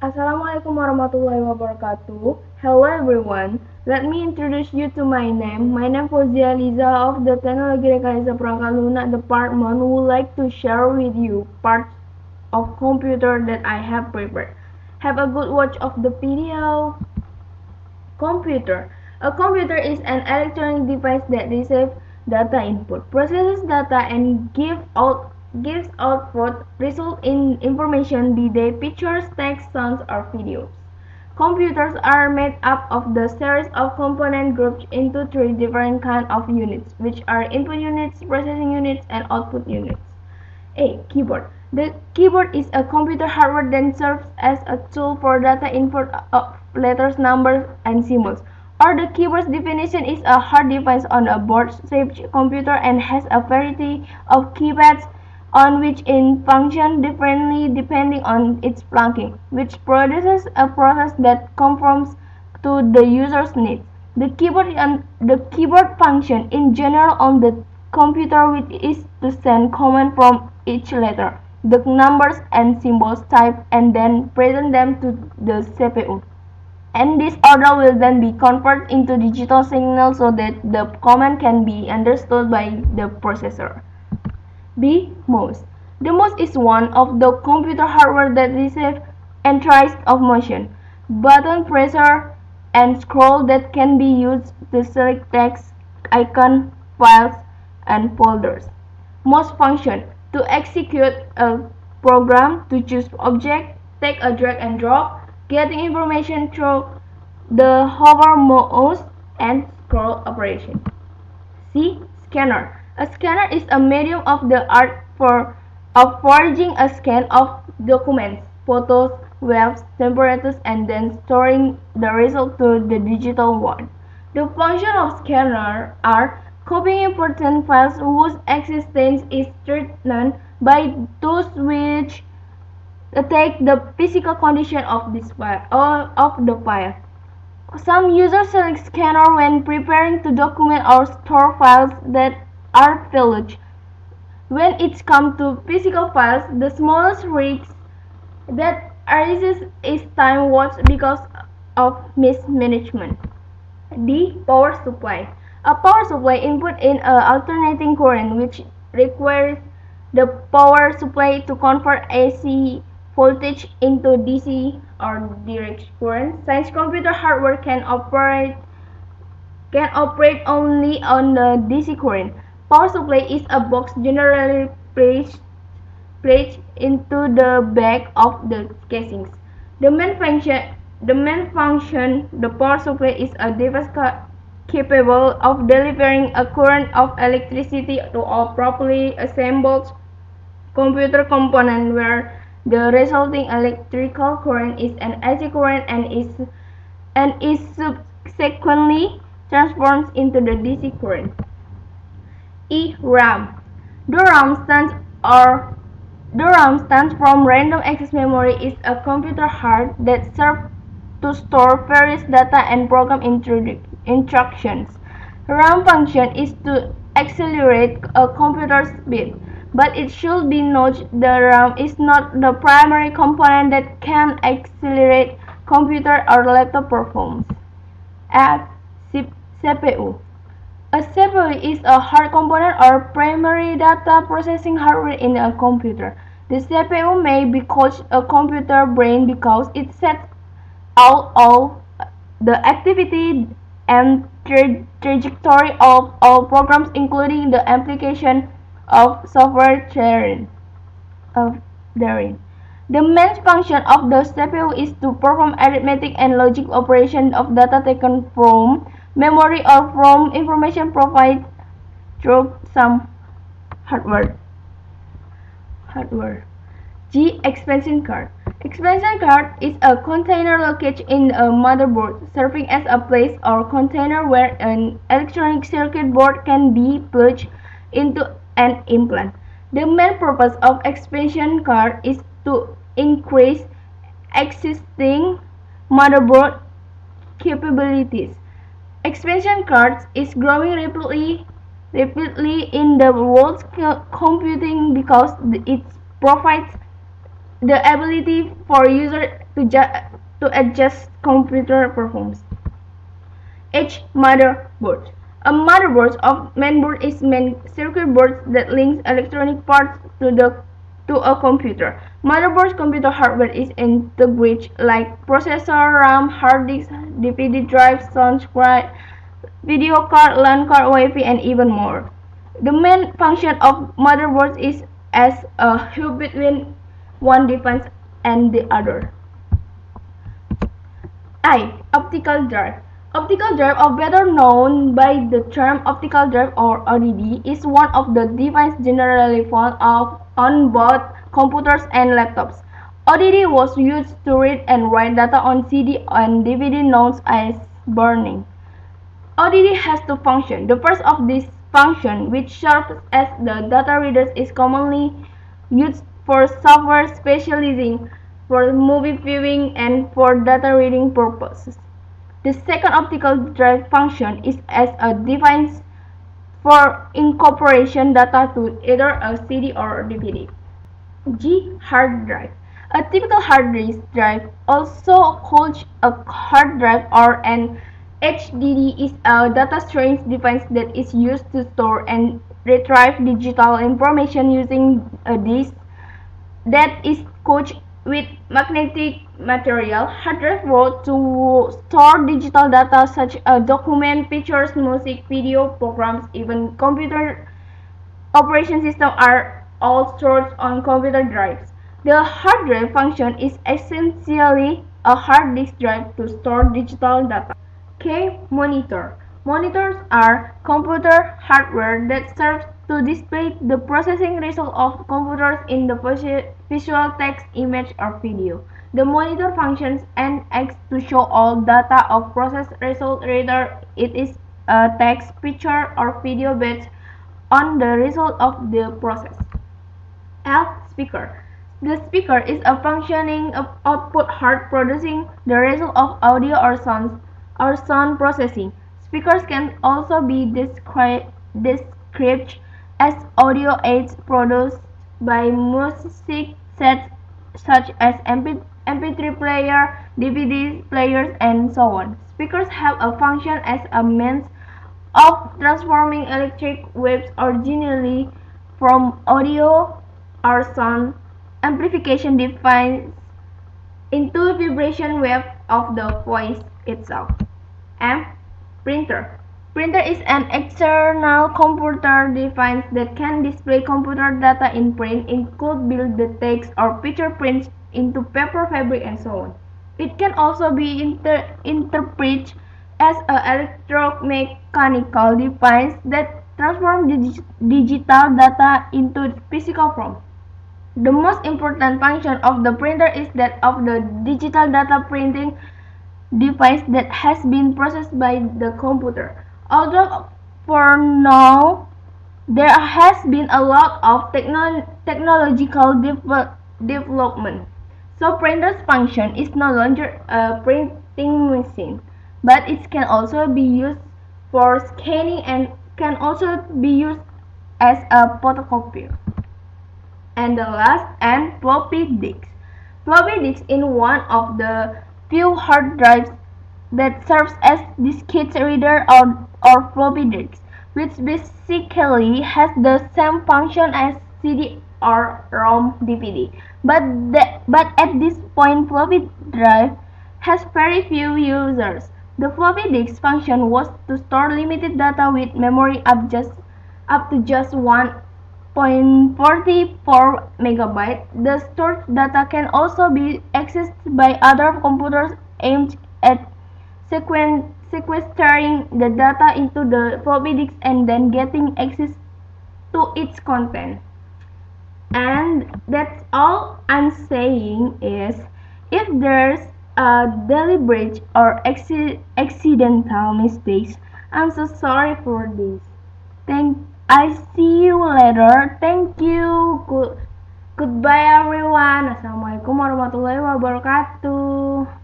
Assalamualaikum warahmatullahi wabarakatuh. Hello everyone. Let me introduce you to my name. My name is Fauzia Liza of the Teknologi Rekayasa Perangkat Lunak Department who would like to share with you parts of computer that I have prepared. Have a good watch of the video. Computer. A computer is an electronic device that receives data input, processes data, and gives output, result in information, be they pictures, text, sounds, or videos. Computers are made up of the series of components grouped into three different kinds of units, which are input units, processing units, and output units. A. Keyboard. The keyboard is a computer hardware that serves as a tool for data input of letters, numbers, and symbols. Or the keyboard's definition is a hard device on a board-shaped computer and has a variety of keypads on which it functions differently depending on its plugging, which produces a process that conforms to the user's needs. The keyboard function in general on the computer which is to send command from each letter, the numbers and symbols typed and then present them to the CPU. And this order will then be converted into digital signal so that the command can be understood by the processor. B. Mouse. The mouse is one of the computer hardware that receives entries of motion, button pressure, and scroll that can be used to select text, icon, files, and folders. Mouse function to execute a program, to choose object, take a drag and drop, getting information through the hover mouse, and scroll operation. C. Scanner. A scanner is a medium of the art forging a scan of documents, photos, waves, temperatures, and then storing the result to the digital world. The function of scanner are copying important files whose existence is threatened by those which take the physical condition of this file or of the file. Some users select scanner when preparing to document or store files that are privileged. When it comes to physical files, the smallest risk that arises is time loss because of mismanagement. D. Power supply. A power supply input in a alternating current which requires the power supply to convert AC voltage into DC or direct current. Since computer hardware can operate only on the DC current. Power supply is a box generally placed into the back of the casings. The main function, the power supply is a device capable of delivering a current of electricity to all properly assembled computer components where the resulting electrical current is an AC current and is subsequently transformed into the DC current. E. RAM. The RAM stands or the RAM stands from Random Access Memory is a computer hard that serves to store various data and program instructions. RAM function is to accelerate a computer's speed, but it should be noted the RAM is not the primary component that can accelerate computer or laptop performance. F. CPU. A CPU is a hard component or primary data processing hardware in a computer. The CPU may be called a computer brain because it sets out all the activity and trajectory of all programs including the application of software therein. The main function of the CPU is to perform arithmetic and logic operations of data taken from memory or from information provided through some hardware. Hardware. G. Expansion card. Expansion card is a container located in a motherboard, serving as a place or container where an electronic circuit board can be plugged into an implant. The main purpose of expansion card is to increase existing motherboard capabilities. Expansion cards is growing rapidly in the world's computing because it provides the ability for user to adjust computer performance. H. Motherboard. A motherboard of mainboard is main circuit board that links electronic parts to a computer. Motherboard's computer hardware is integrated like processor, RAM, hard disk, DVD drive, sound card, video card, LAN card, Wi-Fi, and even more. The main function of motherboards is as a hub between one device and the other. I. Optical drive. Optical drive, or better known by the term optical drive or ODD, is one of the devices generally found on both computers and laptops. ODD was used to read and write data on CD and DVD known as burning. ODD has two functions. The first of these functions, which serves as the data reader, is commonly used for software specializing for movie viewing and for data reading purposes. The second optical drive function is as a device for incorporation data to either a CD or DVD. G. Hard drive. A typical hard disk drive, also called a hard drive or an HDD, is a data storage device that is used to store and retrieve digital information using a disk that is coated with magnetic material. Hard drive were to store digital data such as documents, pictures, music, video, programs, even computer operation systems are all stored on computer drives. The hard drive function is essentially a hard disk drive to store digital data. K. Monitor. Monitors are computer hardware that serves to display the processing result of computers in the visual text, image, or video. The monitor functions and acts to show all data of process result, whether it is a text, picture, or video based on the result of the process. L. Speaker. The speaker is a functioning output hard producing the result of audio or sound processing. Speakers can also be described as audio aids produced by music sets such as MP3 player, DVD players, and so on. Speakers have a function as a means of transforming electric waves originally from audio or sound amplification device into vibration wave of the voice itself. M. Printer. Printer is an external computer device that can display computer data in print. It could build the text or picture prints into paper, fabric, and so on. It can also be interpreted as an electromechanical device that transforms digital data into physical form. The most important function of the printer is that of the digital data printing device that has been processed by the computer. Although for now there has been a lot of technological development, so printer's function is no longer a printing machine, but it can also be used for scanning and can also be used as a photocopier. And the last, and floppy disk. Floppy disk is one of the few hard drives that serves as diskette reader or floppy disk, which basically has the same function as CD or ROM DVD. But at this point, floppy drive has very few users. The floppy disk function was to store limited data with memory up to just 1.44 megabyte. The stored data can also be accessed by other computers aimed at sequestering the data into the floppy disk and then getting access to its content. And that's all I'm saying is, if there's a deliberate or accidental mistakes, I'm so sorry for this. I see you later. Thank you. Goodbye everyone. Assalamualaikum warahmatullahi wabarakatuh.